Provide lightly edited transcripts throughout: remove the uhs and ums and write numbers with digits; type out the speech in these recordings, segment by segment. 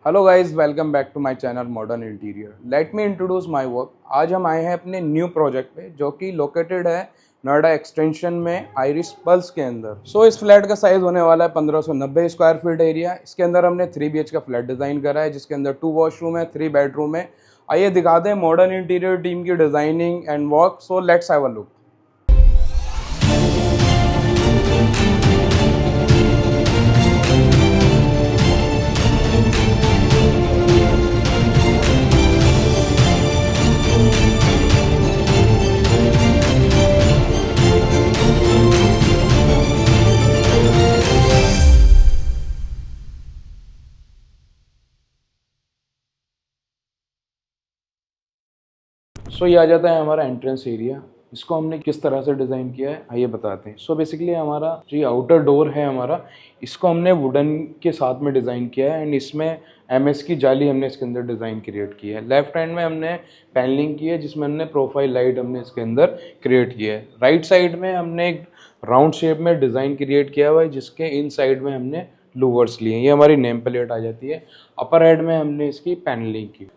Hello guys, welcome back to my channel modern interior. Let me introduce my work. आज हम आए हैं अपने न्यू प्रोजेक्ट पे जो कि लोकेटेड है नोएडा एक्सटेंशन में आइरिस पल्स के अंदर। इस फ्लैट का साइज होने वाला है 1590 स्क्वायर फीट एरिया। इसके अंदर हमने 3 BH का फ्लैट डिजाइन करा है जिसके अंदर 2 वॉशरूम है, 3 बेडरूम है। आइए दिखाते हैं मॉडर्न इंटीरियर टीम की designing and work. So let's have a look. ये आ जाता है हमारा एंट्रेंस एरिया। इसको हमने किस तरह से डिज़ाइन किया है आइए बताते हैं। बेसिकली हमारा जो आउटर डोर है हमारा, इसको हमने वुडन के साथ में डिज़ाइन किया है एंड इसमें MS की जाली हमने इसके अंदर डिज़ाइन क्रिएट की है। लेफ्ट हैंड में हमने पैनलिंग की है जिसमें हमने प्रोफाइल लाइट हमने इसके अंदर क्रिएट किया है। राइट साइड में हमने एक राउंड शेप में डिज़ाइन क्रिएट किया हुआ है जिसके इन साइड में हमने लूवर्स लिए। ये हमारी नेम प्लेट आ जाती है। अपर हेड में हमने इसकी पैनलिंग की।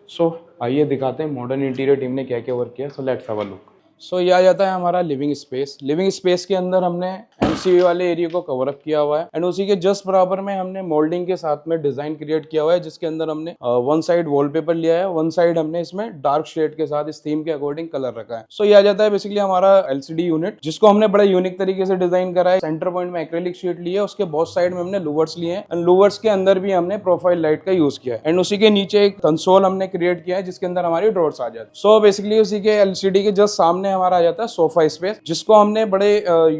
आइए दिखाते हैं मॉडर्न इंटीरियर टीम ने क्या क्या वर्क किया। Let's have a look. ये आ जाता है हमारा लिविंग स्पेस। लिविंग स्पेस के अंदर हमने MCV वाले एरिया को कवर अप किया हुआ है एंड उसी के जस्ट बराबर में हमने मोल्डिंग के साथ में डिजाइन क्रिएट किया हुआ है जिसके अंदर हमने वन साइड वॉलपेपर लिया है, वन साइड हमने इसमें डार्क शेड के साथ इस थीम के अकॉर्डिंग कलर रखा है। ये आ जाता है बेसिकली हमारा LCD यूनिट जिसको हमने बड़े यूनिक तरीके से डिजाइन करा है। सेंटर पॉइंट में एक्रेलिक शीट ली है, उसके बहुत साइड में हमने लूवर्स लिए हैं एंड लूवर्स के अंदर भी हमने प्रोफाइल लाइट का यूज किया है एंड उसी के नीचे एक कंसोल हमने क्रिएट किया है जिसके अंदर हमारी ड्रॉर्स आ जाती है। बेसिकली उसी के LCD के जस्ट सामने हमारा आ जाता है सोफा स्पेस जिसको हमने बड़े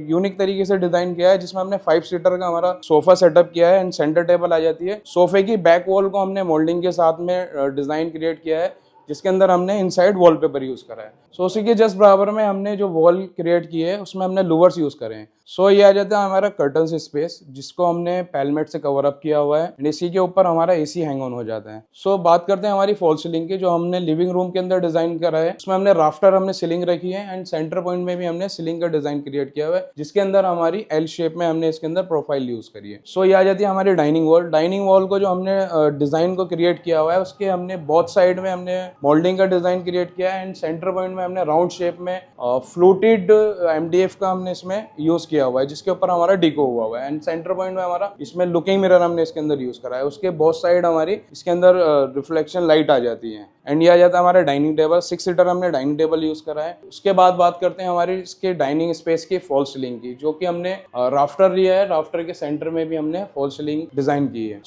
यूनिक तरीके से डिजाइन किया है जिसमें हमने 5 सीटर का हमारा सोफा सेटअप किया है एंड सेंटर टेबल आ जाती है। सोफे की बैक वॉल को हमने मोल्डिंग के साथ में डिजाइन क्रिएट किया है जिसके अंदर हमने इनसाइड वॉलपेपर यूज करा है। उसी के जस्ट बराबर में हमने जो वॉल क्रिएट की है उसमें हमने लूवर्स यूज करे हैं। ये आ जाता है हमारा कर्टन स्पेस जिसको हमने पैलमेट से कवर अप किया हुआ है एंड इसी के ऊपर हमारा AC हैंग ऑन हो जाता है। बात करते हैं हमारी फॉल सीलिंग की जो हमने लिविंग रूम के अंदर डिजाइन करा है। उसमें हमने राफ्टर हमने सीलिंग रखी है एंड सेंटर पॉइंट में भी हमने सीलिंग का डिजाइन क्रिएट किया हुआ है जिसके अंदर हमारी L शेप में हमने इसके अंदर प्रोफाइल यूज करी है। ये आ जाती है हमारी डाइनिंग वॉल। डाइनिंग वॉल को जो हमने डिजाइन को क्रिएट किया हुआ है उसके हमने बोथ साइड में हमने मोल्डिंग का डिजाइन क्रिएट किया है एंड सेंटर पॉइंट में हमने राउंड शेप में फ्लूटेड MDF का हमने इसमें यूज किया हुआ है जिसके ऊपर हमारा डिको हुआ है एंड सेंटर पॉइंट में हमारा इसमें लुकिंग मिरर हमने इसके अंदर यूज करा है। उसके बोथ साइड हमारी इसके अंदर रिफ्लेक्शन लाइट आ जाती है एंड ये आ जाता है हमारा डाइनिंग टेबल। 6 सीटर हमने डाइनिंग टेबल यूज करा है। उसके बाद बात करते हैं हमारी इसके डाइनिंग स्पेस की फॉल सीलिंग की जो कि हमने राफ्टर लिया है। राफ्टर के सेंटर में भी हमने फॉल सीलिंग डिजाइन की है।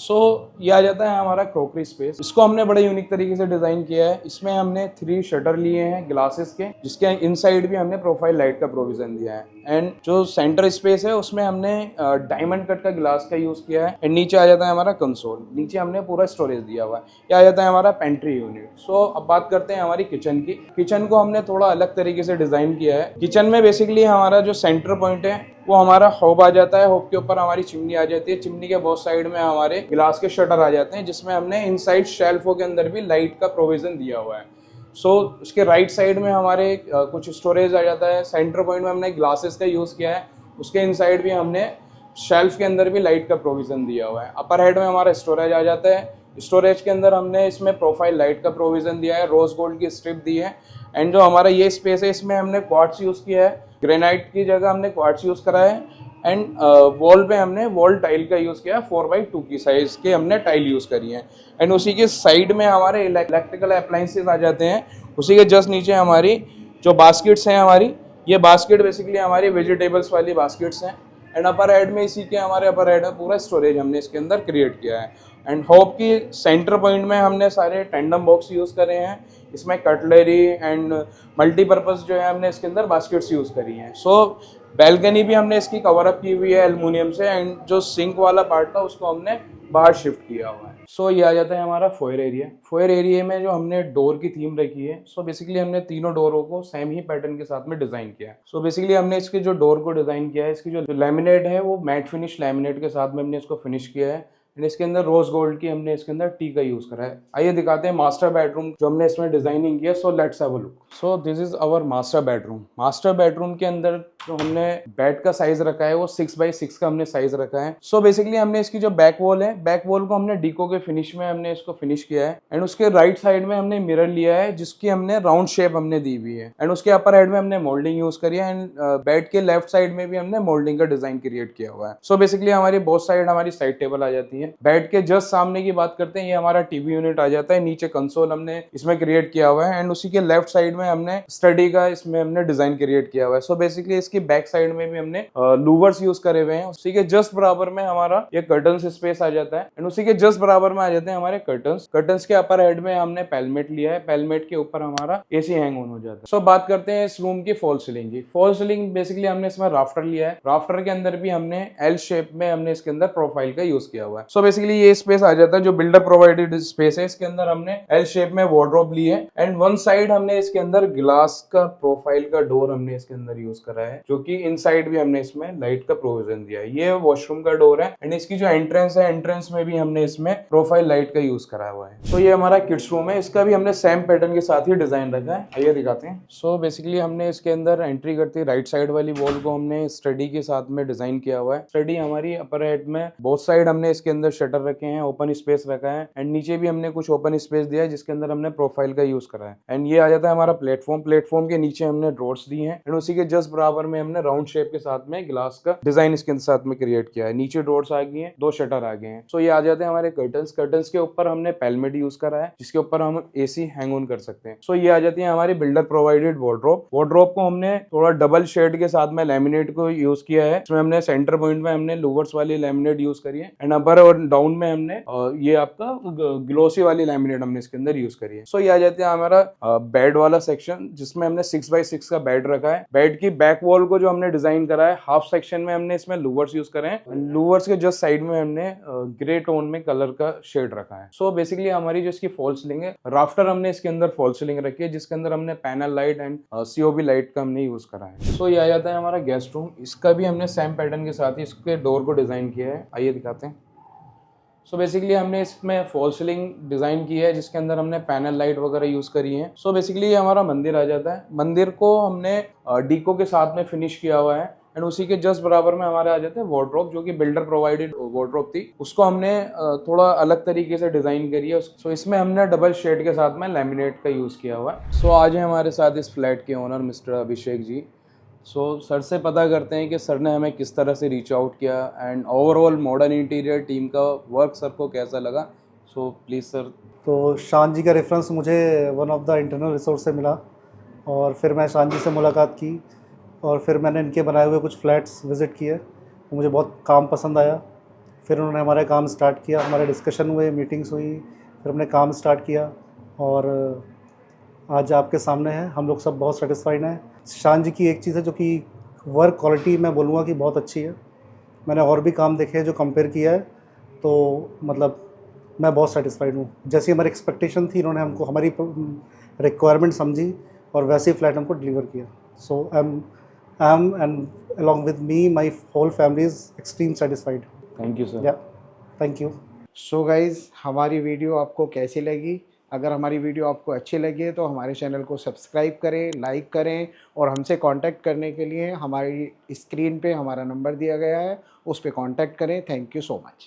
ये आ जाता है हमारा क्रॉकरी स्पेस। इसको हमने बड़े यूनिक तरीके से डिजाइन किया है। इसमें हमने 3 शटर लिए हैं ग्लासेस के जिसके इनसाइड भी हमने प्रोफाइल लाइट का प्रोविजन दिया है एंड जो सेंटर स्पेस है उसमें हमने डायमंड कट का ग्लास का यूज किया है एंड नीचे आ जाता है हमारा कंसोल। नीचे हमने पूरा स्टोरेज दिया हुआ है। ये आ जाता है हमारा पेंट्री यूनिट। अब बात करते हैं हमारी किचन की। किचन को हमने थोड़ा अलग तरीके से डिजाइन किया है। किचन में बेसिकली हमारा जो सेंटर पॉइंट है वो हमारा हॉब आ जाता है। हॉब के ऊपर हमारी चिमनी आ जाती है। चिमनी के बहुत साइड में हमारे ग्लास के शटर आ जाते हैं जिसमें हमने इनसाइड शेल्फों के अंदर भी लाइट का प्रोविजन दिया हुआ है। उसके राइट साइड में हमारे कुछ स्टोरेज आ जाता है। सेंटर पॉइंट में हमने ग्लासेस का यूज किया है। उसके इनसाइड भी हमने शेल्फ के अंदर भी लाइट का प्रोविजन दिया हुआ है। अपर हेड में हमारा स्टोरेज आ जाता है। स्टोरेज के अंदर हमने इसमें प्रोफाइल लाइट का प्रोविजन दिया है, रोज गोल्ड की स्ट्रिप दी है एंड जो हमारा ये स्पेस है इसमें हमने क्वार्ट्स यूज किया है। ग्रेनाइट की जगह हमने क्वार्ट्स यूज करा है एंड वॉल पे हमने वॉल टाइल का यूज किया है। 4x2 की साइज के हमने टाइल यूज करी है एंड उसी के साइड में हमारे इलेक्ट्रिकल अप्लायंसेस आ जाते हैं। उसी के जस्ट नीचे हमारी जो बास्केट्स हैं हमारी, ये बास्केट बेसिकली हमारी वेजिटेबल्स वाली बास्केट्स हैं एंड अपर हेड में इसी के हमारे अपर हेड में पूरा स्टोरेज हमने इसके अंदर क्रिएट किया है एंड होप की सेंटर पॉइंट में हमने सारे टेंडम बॉक्स यूज करे हैं। इसमें कटलरी एंड मल्टीपर्पज जो है हमने इसके अंदर बास्केट्स यूज करी हैं। बैल्कनी भी हमने इसकी कवर अप की हुई है एल्युमिनियम से एंड जो सिंक वाला पार्ट था उसको हमने बाहर शिफ्ट किया हुआ है। ये आ जाता है हमारा फोयर एरिया। फोयर एरिया में जो हमने डोर की थीम रखी है, बेसिकली हमने तीनों डोरों को सेम ही पैटर्न के साथ में डिजाइन किया है। बेसिकली हमने इसके जो डोर को डिजाइन किया है, इसकी जो लैमिनेट है वो मैट फिनिश लैमिनेट के साथ में हमने इसको फिनिश किया है एंड इसके अंदर रोज गोल्ड की हमने इसके अंदर टी का यूज करा है। आइए दिखाते हैं मास्टर बेडरूम जो हमने इसमें डिजाइनिंग किया। Let's have a look. This is our master bedroom. Master bedroom के अंदर जो हमने बेड का साइज रखा है वो 6x6 का हमने साइज रखा है। सो बेसिकली हमने इसकी जो बैक वॉल है, बैक वॉल को हमने डीको के फिनिश में हमने इसको फिनिश किया है। एंड उसके राइट साइड में हमने मिरर लिया है जिसकी हमने राउंड शेप हमने दी हुई है। एंड उसके अपर हेड में हमने मोल्डिंग यूज करी है। एंड बेड के लेफ्ट साइड में भी हमने मोल्डिंग का डिजाइन क्रिएट किया हुआ है। सो बेसिकली हमारी बोथ साइड हमारी साइड टेबल आ जाती है। बेड के जस्ट सामने की बात करते हैं, ये हमारा टीवी यूनिट आ जाता है। नीचे कंसोल हमने इसमें क्रिएट किया हुआ है। एंड उसी के लेफ्ट साइड में हमने स्टडी का इसमें हमने डिजाइन क्रिएट किया हुआ है। सो बेसिकली इसकी बैक साइड में भी हमने लूवर्स यूज करे हुए हैं। उसी के जस्ट बराबर में हमारा ये कर्टन्स स्पेस आ जाता है। एंड उसी के जस्ट बराबर में आ जाते हैं हमारे कर्टन्स। कर्टन्स के अपर हेड में हमने पेलमेट लिया है। पेलमेट के ऊपर हमारा एसी हैंग ऑन हो जाता है। सो बात करते हैं इस रूम की फॉल सीलिंग की। फॉल सीलिंग बेसिकली हमने इसमें राफ्टर लिया है। राफ्टर के अंदर भी हमने एल शेप में हमने इसके अंदर प्रोफाइल का यूज किया हुआ है। सो बेसिकली ये स्पेस आ जाता है जो बिल्डर प्रोवाइडेड स्पेस है। इसके अंदर हमने एल शेप में वार्डरोब ली है। एंड वन साइड हमने इसके अंदर ग्लास का प्रोफाइल का डोर हमने इसके अंदर यूज करा है, जो कि इनसाइड भी हमने इसमें लाइट का प्रोविजन दिया है। ये वॉशरूम का डोर है। एंड इसकी जो एंट्रेंस है, एंट्रेंस में भी हमने इसमें प्रोफाइल लाइट का यूज करा हुआ है। तो ये हमारा किड्स रूम है। इसका भी हमने सेम पैटर्न के साथ ही डिजाइन रखा है। आइए दिखाते हैं। सो बेसिकली हमने इसके अंदर एंट्री करते राइट साइड वाली वॉल को हमने स्टडी के साथ में डिजाइन किया हुआ है। स्टडी हमारी अपर हेड में बोथ साइड हमने इसके अंदर शटर रखे हैं, ओपन स्पेस रखा है। एंड नीचे भी हमने कुछ ओपन स्पेस दिया है जिसके अंदर हमने प्रोफाइल का यूज करा है। एंड ये आ जाता है हमारा प्लेटफॉर्म। प्लेटफॉर्म के नीचे हमने ड्रॉर्स दिए हैं। एंड उसी के जस्ट बराबर में हमने राउंड शेप के साथ में ग्लास का डिजाइन इसके साथ में क्रिएट किया है। नीचे ड्रॉर्स आ गई हैं, 2 शटर आ गए हैं। सो ये आ जाते हैं हमारे कर्टन्स। कर्टन्स के ऊपर हमने पेलमेट यूज करा है जिसके ऊपर हम एसी हैंग ऑन कर सकते हैं। सो ये आ जाती है हमारी बिल्डर प्रोवाइडेड वार्डरोब। वार्डरोब को हमने थोड़ा डबल शेड के साथ में लैमिनेट को यूज किया है। इसमें हमने सेंटर पॉइंट में हमने लूवर्स वाली लैमिनेट यूज करी है। एंड अपर और डाउन में हमने ये आपका ग्लोसी वाली लैमिनेट हमने इसके अंदर यूज करी है। सो ये आ जाते हैं हमारा बेड वाला सेक्शन जिसमें हमने 6x6 का बेड रखा है। बेड की बैक वॉल को जो हमने डिजाइन करा है, हाफ सेक्शन में हमने इसमें लूवर्स यूज करे हैं। लूवर्स के जस्ट साइड में हमने ग्रे टोन में कलर का शेड रखा है। सो बेसिकली हमारी जो इसकी फॉल सीलिंग है, राफ्टर हमने इसके अंदर फॉल सीलिंग रखी है जिसके अंदर हमने panel light and COB light का हमने यूज करा है। सो ये आ जाता है हमारा गेस्ट रूम। इसका भी हमने सेम पैटर्न के साथ ही इसके डोर को डिजाइन किया है। आइए दिखाते हैं। सो बेसिकली हमने इसमें फॉल सीलिंग डिजाइन की है जिसके अंदर हमने पैनल लाइट वगैरह यूज करी है। सो बेसिकली ये हमारा मंदिर आ जाता है। मंदिर को हमने डीको के साथ में फिनिश किया हुआ है। एंड उसी के जस्ट बराबर में हमारे आ जाते हैं वार्डरोब, जो कि बिल्डर प्रोवाइडेड वार्डरोब थी। उसको हमने थोड़ा अलग तरीके से डिजाइन करी है। सो इसमें हमने डबल शेड के साथ में लैमिनेट का यूज किया हुआ है। सो आज है हमारे साथ इस फ्लैट के owner mister Abhishek ji. So sir से पता करते हैं कि सर ने हमें किस तरह से रीच आउट किया and overall modern interior team का वर्क सर को कैसा लगा। So please sir. तो शान जी का रेफरेंस मुझे one of the internal resource से मिला और फिर मैं शान जी से मुलाकात की और फिर मैंने इनके बनाए हुए कुछ फ्लैट्स विज़िट किए। तो मुझे बहुत काम पसंद आया। फिर उन्होंने हमारा काम स्टार्ट किया, हमारे डिस्कशन हुए, मीटिंग्स हुई, फिर हमने काम स्टार्ट किया और आज आपके सामने है। हम लोग सब बहुत सेटिस्फाइड हैं। शान जी की एक चीज़ है जो कि वर्क क्वालिटी मैं बोलूँगा कि बहुत अच्छी है। मैंने और भी काम देखे हैं जो कंपेयर किया है, तो मतलब मैं बहुत सेटिस्फाइड हूँ। जैसी हमारी एक्सपेक्टेशन थी, इन्होंने हमको हमारी रिक्वायरमेंट समझी और वैसे ही फ्लैट हमको डिलीवर किया। So I am and along with me my whole family is extreme satisfied. Thank you sir. Yeah thank you. So guys, हमारी वीडियो आपको कैसी लगी? अगर हमारी वीडियो आपको अच्छी लगी तो हमारे चैनल को सब्सक्राइब करें, लाइक करें और हमसे कांटेक्ट करने के लिए हमारी स्क्रीन पे हमारा नंबर दिया गया है, उस पर कांटेक्ट करें। Thank you so much.